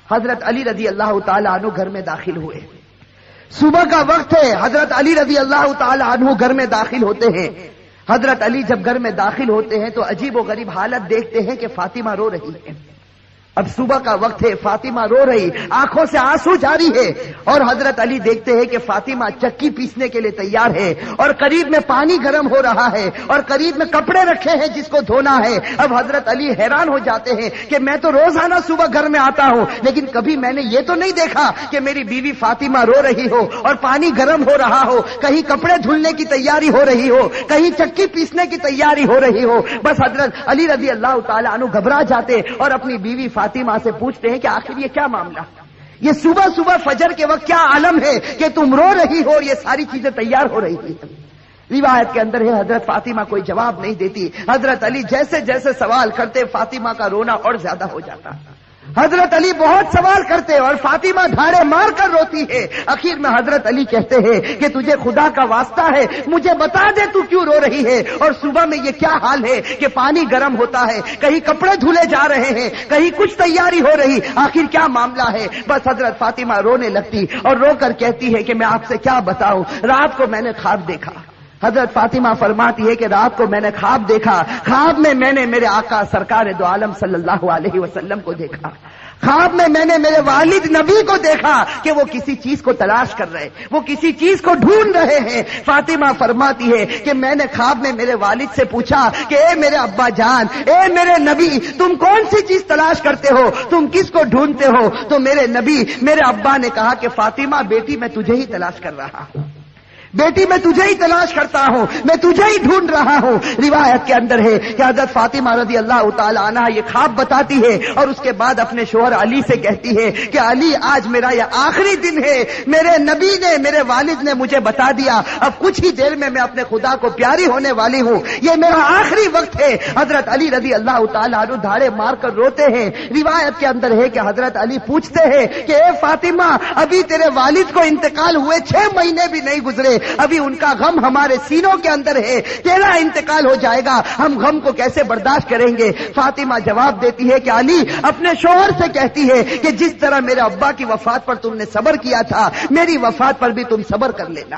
حضرت علی رضی اللہ تعالی عنہ گھر میں داخل ہوئے. صبح کا وقت ہے. حضرت علی رضی اللہ تعالی عنہ گھر میں داخل ہوتے ہیں. حضرت علی جب گھر میں داخل ہوتے ہیں تو عجیب و غریب حالت دیکھتے ہیں کہ فاطمہ رو رہی ہے. اب صبح کا وقت ہے, فاطمہ رو رہی, آنکھوں سے آنسو جاری ہے, اور حضرت علی دیکھتے ہیں کہ فاطمہ چکی پیسنے کے لیے تیار ہے, اور قریب میں پانی گرم ہو رہا ہے, اور قریب میں کپڑے رکھے ہیں جس کو دھونا ہے. اب حضرت علی حیران ہو جاتے ہیں کہ میں تو روزانہ صبح گھر میں آتا ہوں, لیکن کبھی میں نے یہ تو نہیں دیکھا کہ میری بیوی فاطمہ رو رہی ہو اور پانی گرم ہو رہا ہو, کہیں کپڑے دھلنے کی تیاری ہو رہی ہو, کہیں چکی پیسنے کی تیاری ہو رہی ہو. بس حضرت علی رضی اللہ تعالی عنہ گھبرا جاتے اور اپنی بیوی فاطمہ سے پوچھتے ہیں کہ آخر یہ کیا معاملہ, یہ صبح صبح فجر کے وقت کیا عالم ہے کہ تم رو رہی ہو اور یہ ساری چیزیں تیار ہو رہی ہیں. روایت کے اندر ہے حضرت فاطمہ کوئی جواب نہیں دیتی. حضرت علی جیسے جیسے سوال کرتے فاطمہ کا رونا اور زیادہ ہو جاتا. حضرت علی بہت سوال کرتے اور فاطمہ دھاڑے مار کر روتی ہے. آخر میں حضرت علی کہتے ہیں کہ تجھے خدا کا واسطہ ہے, مجھے بتا دے تو کیوں رو رہی ہے, اور صبح میں یہ کیا حال ہے کہ پانی گرم ہوتا ہے, کہیں کپڑے دھلے جا رہے ہیں, کہیں کچھ تیاری ہو رہی, آخر کیا معاملہ ہے. بس حضرت فاطمہ رونے لگتی اور رو کر کہتی ہے کہ میں آپ سے کیا بتاؤں, رات کو میں نے خواب دیکھا. حضرت فاطمہ فرماتی ہے کہ رات کو میں نے خواب دیکھا, خواب میں میں نے میرے آقا سرکار دو عالم صلی اللہ علیہ وسلم کو دیکھا. خواب میں میں نے میرے والد نبی کو دیکھا کہ وہ کسی چیز کو تلاش کر رہے, وہ کسی چیز کو ڈھونڈ رہے ہیں. فاطمہ فرماتی ہے کہ میں نے خواب میں میرے والد سے پوچھا کہ اے میرے ابا جان, اے میرے نبی, تم کون سی چیز تلاش کرتے ہو, تم کس کو ڈھونڈتے ہو؟ تو میرے نبی, میرے ابا نے کہا کہ فاطمہ بیٹی میں تجھے ہی تلاش کر رہا ہوں, بیٹی میں تجھے ہی تلاش کرتا ہوں, میں تجھے ہی ڈھونڈ رہا ہوں. روایت کے اندر ہے کہ حضرت فاطمہ رضی اللہ تعالی عنہ یہ خواب بتاتی ہے اور اس کے بعد اپنے شوہر علی سے کہتی ہے کہ علی آج میرا یہ آخری دن ہے, میرے نبی نے, میرے والد نے مجھے بتا دیا, اب کچھ ہی دیر میں اپنے خدا کو پیاری ہونے والی ہوں, یہ میرا آخری وقت ہے. حضرت علی رضی اللہ تعالی عنہ دھاڑے مار کر روتے ہیں. روایت کے اندر ہے کہ حضرت علی پوچھتے ہیں کہ اے فاطمہ, ابھی تیرے والد کو انتقال ہوئے 6 مہینے بھی نہیں گزرے, ابھی ان کا غم ہمارے سینوں کے اندر ہے, تیرا انتقال ہو جائے گا, ہم غم کو کیسے برداشت کریں گے؟ فاطمہ جواب دیتی ہے کہ علی اپنے شوہر سے کہتی ہے کہ جس طرح میرے ابا کی وفات پر تم نے صبر کیا تھا, میری وفات پر بھی تم صبر کر لینا.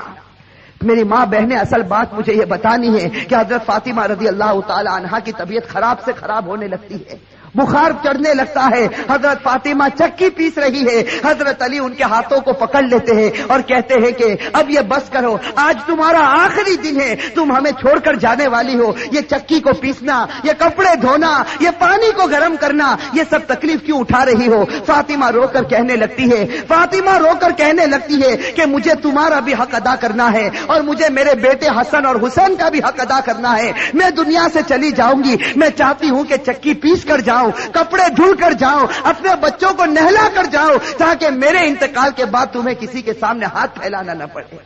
میری ماں بہنیں, اصل بات مجھے یہ بتانی ہے کہ حضرت فاطمہ رضی اللہ تعالی عنہا کی طبیعت خراب سے خراب ہونے لگتی ہے, بخار چڑھنے لگتا ہے. حضرت فاطمہ چکی پیس رہی ہے, حضرت علی ان کے ہاتھوں کو پکڑ لیتے ہیں اور کہتے ہیں کہ اب یہ بس کرو, آج تمہارا آخری دن ہے, تم ہمیں چھوڑ کر جانے والی ہو, یہ چکی کو پیسنا, یہ کپڑے دھونا, یہ پانی کو گرم کرنا, یہ سب تکلیف کیوں اٹھا رہی ہو؟ فاطمہ رو کر کہنے لگتی ہے, فاطمہ رو کر کہنے لگتی ہے کہ مجھے تمہارا بھی حق ادا کرنا ہے اور مجھے میرے بیٹے حسن اور حسین کا بھی حق ادا کرنا ہے. میں دنیا سے چلی جاؤں گی, میں چاہتی ہوں کہ چکی پیس کر جاؤں, کپڑے دھل کر جاؤں, اپنے بچوں کو نہلا کر جاؤں, تاکہ میرے انتقال کے بعد تمہیں کسی کے سامنے ہاتھ پھیلانا نہ پڑے,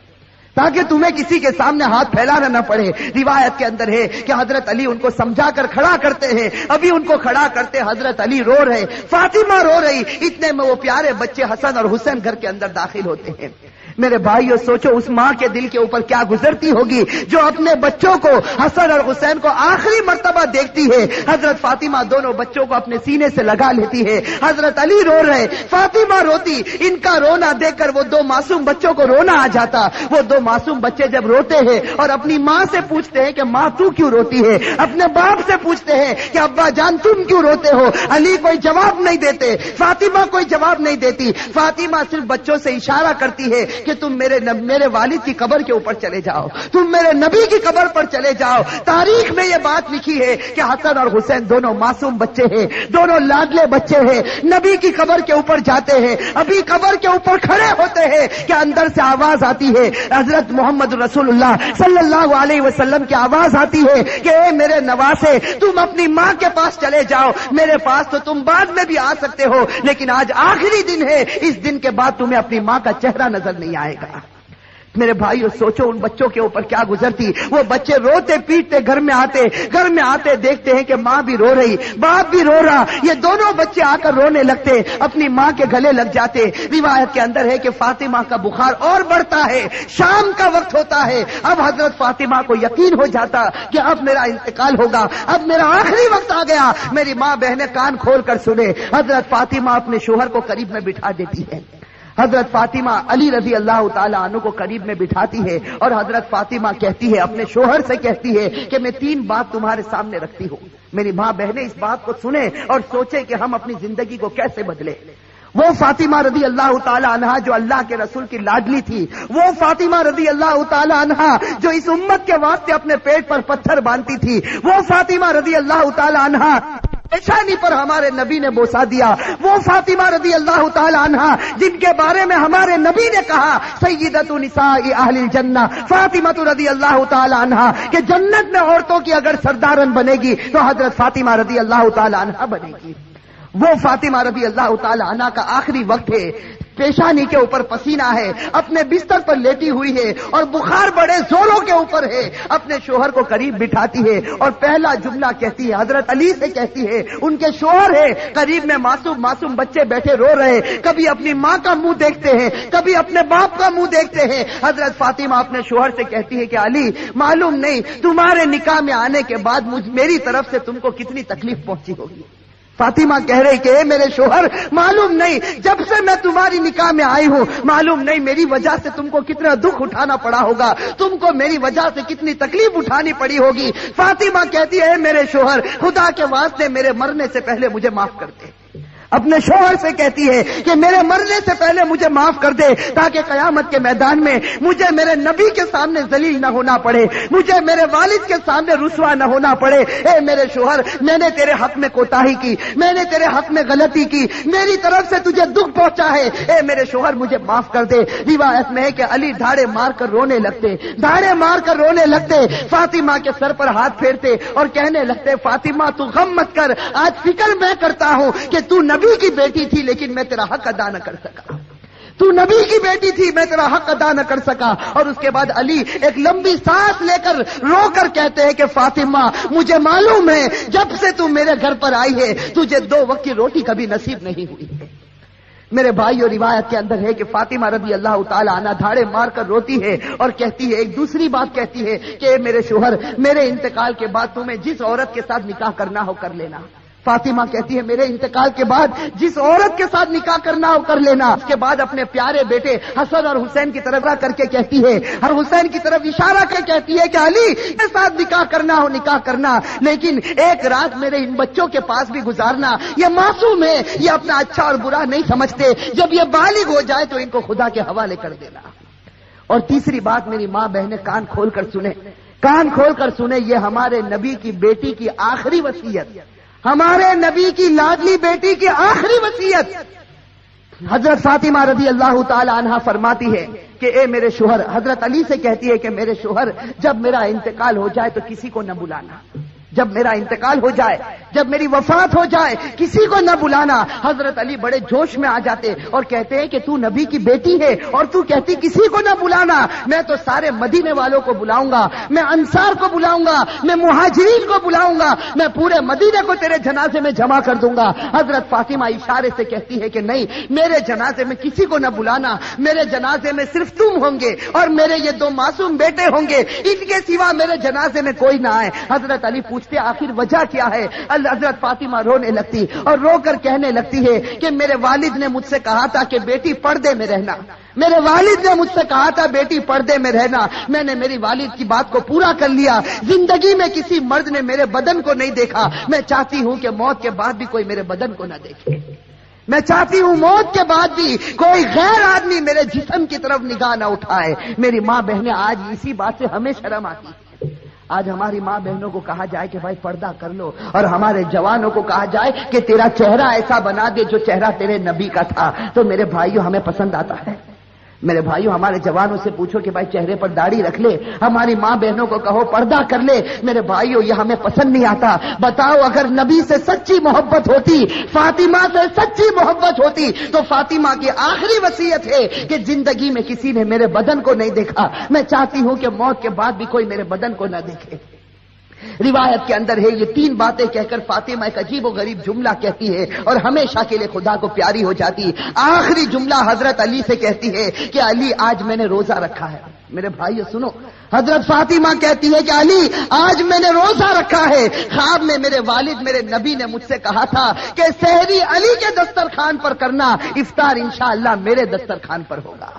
تاکہ تمہیں کسی کے سامنے ہاتھ پھیلانا نہ پڑے. روایت کے اندر ہے کہ حضرت علی ان کو سمجھا کر کھڑا کرتے ہیں, ابھی ان کو کھڑا کرتے حضرت علی رو رہے, فاطمہ رو رہی, اتنے میں وہ پیارے بچے حسن اور حسین گھر کے اندر داخل ہوتے ہیں. میرے بھائیو, سوچو اس ماں کے دل کے اوپر کیا گزرتی ہوگی جو اپنے بچوں کو, حسن اور حسین کو آخری مرتبہ دیکھتی ہے. حضرت فاطمہ دونوں بچوں کو اپنے سینے سے لگا لیتی ہے, حضرت علی رو رہے, فاطمہ روتی. ان کا رونا دیکھ کر وہ 2 معصوم بچوں کو رونا آ جاتا. وہ 2 معصوم بچے جب روتے ہیں اور اپنی ماں سے پوچھتے ہیں کہ ماں تو کیوں روتی ہے, اپنے باپ سے پوچھتے ہیں کہ ابا جان تم کیوں روتے ہو, علی کوئی جواب نہیں دیتے, فاطمہ کوئی جواب نہیں دیتی. فاطمہ صرف بچوں سے اشارہ کرتی ہے کہ تم میرے والد کی قبر کے اوپر چلے جاؤ, تم میرے نبی کی قبر پر چلے جاؤ. تاریخ میں یہ بات لکھی ہے کہ حسن اور حسین دونوں معصوم بچے ہیں, دونوں لاڈلے بچے ہیں, نبی کی قبر کے اوپر جاتے ہیں. ابھی قبر کے اوپر کھڑے ہوتے ہیں کہ اندر سے آواز آتی ہے, حضرت محمد رسول اللہ صلی اللہ علیہ وسلم کی آواز آتی ہے کہ اے میرے نواسے, تم اپنی ماں کے پاس چلے جاؤ, میرے پاس تو تم بعد میں بھی آ سکتے ہو, لیکن آج آخری دن ہے, اس دن کے بعد تمہیں اپنی ماں کا چہرہ نظر نہیں آئے گا. میرے بھائیو سوچو ان بچوں کے اوپر کیا گزرتی. وہ بچے روتے پیٹتے گھر میں آتے دیکھتے ہیں کہ ماں بھی رو رہی, باپ بھی رو رہا. یہ دونوں بچے آ کر رونے لگتے, اپنی ماں کے گلے لگ جاتے. روایت کے اندر ہے کہ فاطمہ کا بخار اور بڑھتا ہے, شام کا وقت ہوتا ہے. اب حضرت فاطمہ کو یقین ہو جاتا کہ اب میرا انتقال ہوگا, اب میرا آخری وقت آ گیا. میری ماں بہنیں کان کھول کر سنے. حضرت فاطمہ اپنے شوہر کو قریب میں بٹھا دیتی ہے. حضرت فاطمہ علی رضی اللہ تعالی عنہ کو قریب میں بٹھاتی ہے اور حضرت فاطمہ کہتی ہے, اپنے شوہر سے کہتی ہے کہ میں 3 بات تمہارے سامنے رکھتی ہوں. میری ماں بہنیں اس بات کو سنیں اور سوچیں کہ ہم اپنی زندگی کو کیسے بدلیں. وہ فاطمہ رضی اللہ تعالی عنہا جو اللہ کے رسول کی لاڈلی تھی, وہ فاطمہ رضی اللہ تعالی عنہا جو اس امت کے واسطے اپنے پیٹ پر پتھر باندھتی تھی, وہ فاطمہ رضی اللہ تعالی عنہا پیشانی پر ہمارے نبی نے بوسا دیا, وہ فاطمہ رضی اللہ تعالی عنہا جن کے بارے میں ہمارے نبی نے کہا سیدۃ نساء اہل الجنہ فاطمہ رضی اللہ تعالی عنہا کہ جنت میں عورتوں کی اگر سردارن بنے گی تو حضرت فاطمہ رضی اللہ تعالی عنہا بنے گی. وہ فاطمہ رضی اللہ تعالی عنہا کا آخری وقت ہے, پیشانی کے اوپر پسینہ ہے, اپنے بستر پر لیٹی ہوئی ہے اور بخار بڑے زوروں کے اوپر ہے. اپنے شوہر کو قریب بٹھاتی ہے اور پہلا جملہ کہتی ہے, حضرت علی سے کہتی ہے, ان کے شوہر ہے قریب میں, معصوم بچے بیٹھے رو رہے, کبھی اپنی ماں کا منہ دیکھتے ہیں, کبھی اپنے باپ کا منہ دیکھتے ہیں. حضرت فاطمہ اپنے شوہر سے کہتی ہے کہ علی معلوم نہیں تمہارے نکاح میں آنے کے بعد میری طرف سے تم کو کتنی تکلیف پہنچی ہوگی. فاطمہ کہہ رہی کہ اے میرے شوہر معلوم نہیں جب سے میں تمہاری نکاح میں آئی ہوں معلوم نہیں میری وجہ سے تم کو کتنا دکھ اٹھانا پڑا ہوگا, تم کو میری وجہ سے کتنی تکلیف اٹھانی پڑی ہوگی. فاطمہ کہتی ہے اے میرے شوہر خدا کے واسطے میرے مرنے سے پہلے مجھے معاف کر دے. اپنے شوہر سے کہتی ہے کہ میرے مرنے سے پہلے مجھے معاف کر دے تاکہ قیامت کے میدان میں مجھے میرے نبی کے سامنے ذلیل نہ ہونا پڑے, مجھے میرے والد کے سامنے رسوا نہ ہونا پڑے. اے میرے شوہر میں نے تیرے حق میں کوتاہی کی, میں نے تیرے حق میں غلطی کی, میری طرف سے تجھے دکھ پہنچا ہے, اے میرے شوہر مجھے معاف کر دے. روایت میں ہے کہ علی دھاڑے مار کر رونے لگتے, فاطمہ کے سر پر ہاتھ پھیرتے اور کہنے لگتے فاطمہ تو غم مت کر, آج فکر میں کرتا ہوں کہ تو نبی کی بیٹی تھی لیکن میں تیرا حق ادا نہ کر سکا, تو نبی کی بیٹی تھی میں تیرا حق ادا نہ کر سکا. اور اس کے بعد علی ایک لمبی سانس لے کر رو کر کہتے ہیں کہ فاطمہ مجھے معلوم ہے جب سے تو میرے گھر پر آئی ہے تجھے 2 وقت کی روٹی کبھی نصیب نہیں ہوئی ہے. میرے بھائیو روایت کے اندر ہے کہ فاطمہ رضی اللہ تعالی عنہا دھاڑے مار کر روتی ہے اور کہتی ہے, ایک دوسری بات کہتی ہے کہ میرے شوہر میرے انتقال کے بعد تمہیں جس عورت کے ساتھ نکاح کرنا ہو کر لینا. فاطمہ کہتی ہے میرے انتقال کے بعد جس عورت کے ساتھ نکاح کرنا ہو کر لینا. اس کے بعد اپنے پیارے بیٹے حسن اور حسین کی طرف کر کے کہتی ہے, اور حسین کی طرف اشارہ کر کہتی ہے کہ علی کے ساتھ نکاح کرنا ہو نکاح کرنا, لیکن ایک رات میرے ان بچوں کے پاس بھی گزارنا. یہ معصوم ہے, یہ اپنا اچھا اور برا نہیں سمجھتے, جب یہ بالغ ہو جائے تو ان کو خدا کے حوالے کر دینا. اور تیسری بات میری ماں بہنیں کان کھول کر سنیں, یہ ہمارے نبی کی بیٹی کی آخری وصیت, ہمارے نبی کی لاڈلی بیٹی کی آخری وصیت. حضرت فاطمہ رضی اللہ تعالی عنہا فرماتی ہے کہ اے میرے شوہر, حضرت علی سے کہتی ہے کہ میرے شوہر جب میرا انتقال ہو جائے تو کسی کو نہ بلانا, جب میرا انتقال ہو جائے, جب میری وفات ہو جائے کسی کو نہ بلانا. حضرت علی بڑے جوش میں آ جاتے اور کہتے ہیں کہ تو نبی کی بیٹی ہے اور تو کہتی کسی کو نہ بلانا, میں تو سارے مدینے والوں کو بلاؤں گا, میں انصار کو بلاؤں گا, میں مہاجرین کو بلاؤں گا, میں پورے مدینے کو تیرے جنازے میں جمع کر دوں گا. حضرت فاطمہ اشارے سے کہتی ہے کہ نہیں, میرے جنازے میں کسی کو نہ بلانا, میرے جنازے میں صرف تم ہوں گے اور میرے یہ 2 معصوم بیٹے ہوں گے, ان کے سوا میرے جنازے میں کوئی نہ آئے. حضرت علی پوچھتے آخر وجہ کیا ہے؟ حضرت فاطمہ رونے لگتی اور رو کر کہنے لگتی ہے کہ میرے والد نے مجھ سے کہا تھا کہ بیٹی پردے میں رہنا, میرے والد نے مجھ سے کہا تھا بیٹی پردے میں رہنا, میں نے میری والد کی بات کو پورا کر لیا. زندگی میں کسی مرد نے میرے بدن کو نہیں دیکھا, میں چاہتی ہوں کہ موت کے بعد بھی کوئی میرے بدن کو نہ دیکھے, میں چاہتی ہوں موت کے بعد بھی کوئی غیر آدمی میرے جسم کی طرف نگاہ نہ اٹھائے. میری ماں بہنیں آج اسی بات سے ہمیں شرم آتی ہے. آج ہماری ماں بہنوں کو کہا جائے کہ بھائی پردہ کر لو, اور ہمارے جوانوں کو کہا جائے کہ تیرا چہرہ ایسا بنا دے جو چہرہ تیرے نبی کا تھا, تو میرے بھائیوں ہمیں پسند آتا ہے. میرے بھائیوں ہمارے جوانوں سے پوچھو کہ بھائی چہرے پر داڑھی رکھ لے، ہماری ماں بہنوں کو کہو پردہ کر لے، میرے بھائیوں یہ ہمیں پسند نہیں آتا۔ بتاؤ اگر نبی سے سچی محبت ہوتی، فاطمہ سے سچی محبت ہوتی تو فاطمہ کی آخری وصیت ہے کہ زندگی میں کسی نے میرے بدن کو نہیں دیکھا، میں چاہتی ہوں کہ موت کے بعد بھی کوئی میرے بدن کو نہ دیکھے۔ روایت کے اندر ہے یہ تین باتیں کہہ کر فاطمہ ایک عجیب و غریب جملہ کہتی ہے اور ہمیشہ کے لیے خدا کو پیاری ہو جاتی۔ آخری جملہ حضرت علی سے کہتی ہے کہ علی آج میں نے روزہ رکھا ہے۔ میرے بھائیو سنو، حضرت فاطمہ کہتی ہے کہ علی آج میں نے روزہ رکھا ہے، خواب میں میرے والد میرے نبی نے مجھ سے کہا تھا کہ سحری علی کے دسترخوان پر کرنا، افطار انشاءاللہ میرے دسترخوان پر ہوگا۔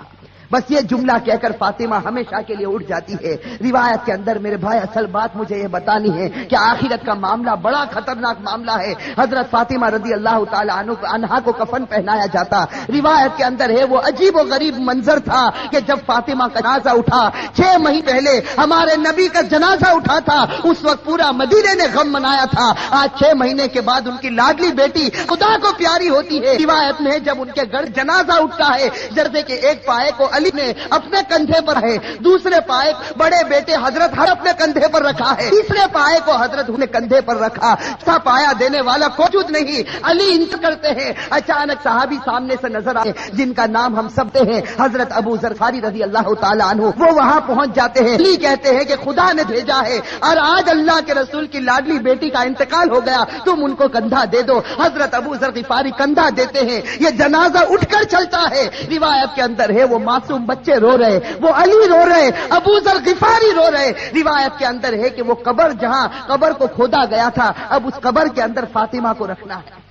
بس یہ جملہ کہہ کر فاطمہ ہمیشہ کے لیے اٹھ جاتی ہے۔ روایت کے اندر میرے بھائی اصل بات مجھے یہ بتانی ہے کہ آخرت کا معاملہ بڑا خطرناک معاملہ ہے۔ حضرت فاطمہ رضی اللہ تعالی عنہا کو کفن پہنایا جاتا۔ روایت کے اندر ہے وہ عجیب و غریب منظر تھا کہ جب فاطمہ کا جنازہ اٹھا، 6 مہینے پہلے ہمارے نبی کا جنازہ اٹھا تھا، اس وقت پورا مدینے نے غم منایا تھا۔ آج 6 مہینے کے بعد ان کی لاڈلی بیٹی خدا کو پیاری ہوتی ہے۔ روایت میں جب ان کے گھر جنازہ اٹھتا ہے، جردے کے ایک پائے کو علی نے اپنے کندھے پر ہے، دوسرے پائے بڑے بیٹے حضرت ہر اپنے کندھے پر رکھا ہے، تیسرے پائے کو حضرت نے کندھے پر رکھا، چوتھا پایا دینے والا موجود نہیں، علی انتقال کرتے ہیں۔ اچانک صحابی سامنے سے نظر آئے جن کا نام ہم سب سے ہیں، حضرت ابو ذر غفاری رضی اللہ تعالی عنہ، وہ وہاں پہنچ جاتے ہیں۔ علی کہتے ہیں کہ خدا نے بھیجا ہے اور آج اللہ کے رسول کی لاڈلی بیٹی کا انتقال ہو گیا، تم ان کو کندھا دے دو۔ حضرت ابو ذر غفاری کندھا دیتے ہیں، یہ جنازہ اٹھ کر چلتا ہے۔ روایت کے اندر ہے وہ معصوم بچے رو رہے، وہ علی رو رہے، ابو ذر غفاری رو رہے۔ روایت کے اندر ہے کہ وہ قبر جہاں قبر کو کھودا گیا تھا، اب اس قبر کے اندر فاطمہ کو رکھنا ہے۔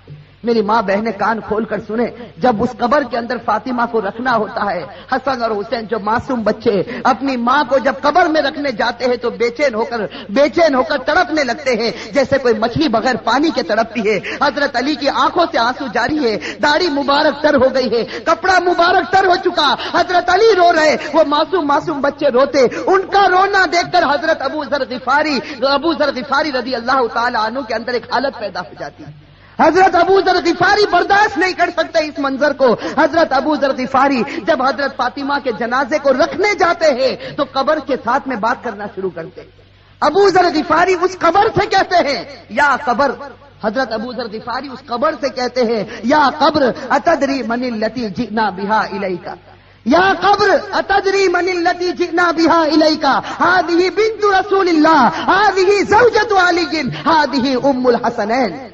میری ماں بہنیں کان کھول کر سنیں، جب اس قبر کے اندر فاطمہ کو رکھنا ہوتا ہے، حسن اور حسین جو معصوم بچے اپنی ماں کو جب قبر میں رکھنے جاتے ہیں تو بے چین ہو کر تڑپنے لگتے ہیں جیسے کوئی مچھلی بغیر پانی کے تڑپتی ہے۔ حضرت علی کی آنکھوں سے آنسو جاری ہے، داڑھی مبارک تر ہو گئی ہے، کپڑا مبارک تر ہو چکا، حضرت علی رو رہے، وہ معصوم بچے روتے۔ ان کا رونا دیکھ کر حضرت ابو ذر غفاری رضی اللہ تعالی عنہ کے اندر ایک حالت پیدا ہو جاتی ہے۔ حضرت ابو ذر غفاری برداشت نہیں کر سکتے اس منظر کو۔ حضرت ابو ذر غفاری جب حضرت فاطمہ کے جنازے کو رکھنے جاتے ہیں تو قبر کے ساتھ میں بات کرنا شروع کرتے ہیں۔ ابو ذر غفاری اس قبر سے کہتے ہیں یا قبر، حضرت ابو ذر غفاری اس قبر سے کہتے ہیں یا قبر اتدری من التی جئنا بها الیک، یا قبر اتدری من التی جئنا بها الیک، هذه بنت رسول اللہ، هذه زوجۃ علی، هذه ام الحسنین۔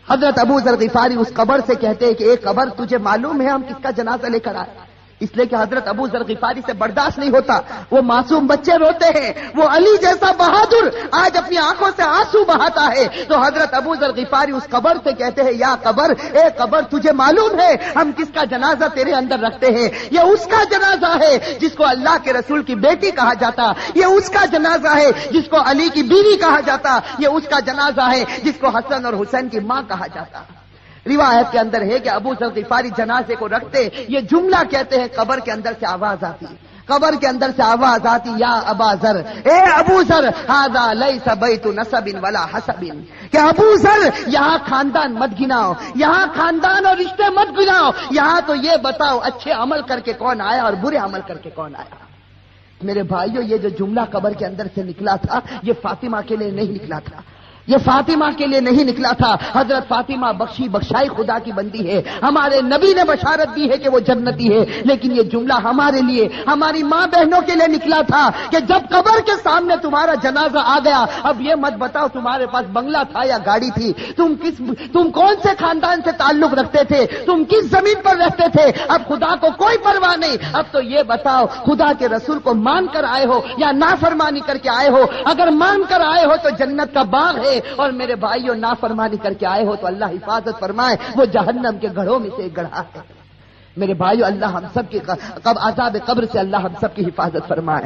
حضرت ابو ذر غفاری اس قبر سے کہتے ہیں کہ ایک قبر تجھے معلوم ہے ہم کس کا جنازہ لے کر آئے؟ اس لیے کہ حضرت ابو ذر غفاری سے برداشت نہیں ہوتا، وہ معصوم بچے روتے ہیں، وہ علی جیسا بہادر آج اپنی آنکھوں سے آنسو بہاتا ہے، تو حضرت ابو ذر غفاری اس قبر سے کہتے ہیں یا قبر، اے قبر تجھے معلوم ہے ہم کس کا جنازہ تیرے اندر رکھتے ہیں؟ یہ اس کا جنازہ ہے جس کو اللہ کے رسول کی بیٹی کہا جاتا، یہ اس کا جنازہ ہے جس کو علی کی بیوی کہا جاتا، یہ اس کا جنازہ ہے جس کو حسن اور حسین کی ماں کہا جاتا۔ روایت کے اندر ہے کہ ابو ذر غفاری جنازے کو رکھتے یہ جملہ کہتے ہیں، قبر کے اندر سے آواز آتی، قبر کے اندر سے آواز آتی یا ابا ذر، اے ابو ذر، ھذا لیس بیت نسب ولا حسب، کہ ابو ذر یہاں خاندان مت گناؤ، یہاں خاندان اور رشتے مت گناؤ، یہاں تو یہ بتاؤ اچھے عمل کر کے کون آیا اور برے عمل کر کے کون آیا۔ میرے بھائیو یہ جو جملہ قبر کے اندر سے نکلا تھا یہ فاطمہ کے لیے نہیں نکلا تھا، یہ فاطمہ کے لیے نہیں نکلا تھا۔ حضرت فاطمہ بخشائی خدا کی بندی ہے، ہمارے نبی نے بشارت دی ہے کہ وہ جنتی ہے، لیکن یہ جملہ ہمارے لیے، ہماری ماں بہنوں کے لیے نکلا تھا کہ جب قبر کے سامنے تمہارا جنازہ آ گیا، اب یہ مت بتاؤ تمہارے پاس بنگلہ تھا یا گاڑی تھی، تم کون سے خاندان سے تعلق رکھتے تھے، تم کس زمین پر رہتے تھے، اب خدا کو کوئی پرواہ نہیں، اب تو یہ بتاؤ خدا کے رسول کو مان کر آئے ہو یا نافرمانی کر کے آئے ہو؟ اگر مان کر آئے ہو تو جنت کا باغ ہے، اور میرے بھائیوں نافرمانی کر کے آئے ہو تو اللہ حفاظت فرمائے، وہ جہنم کے گڑھوں میں سے ایک گڑھا ہے۔ میرے بھائیوں اللہ ہم سب کی عذاب قبر سے اللہ ہم سب کی حفاظت فرمائے۔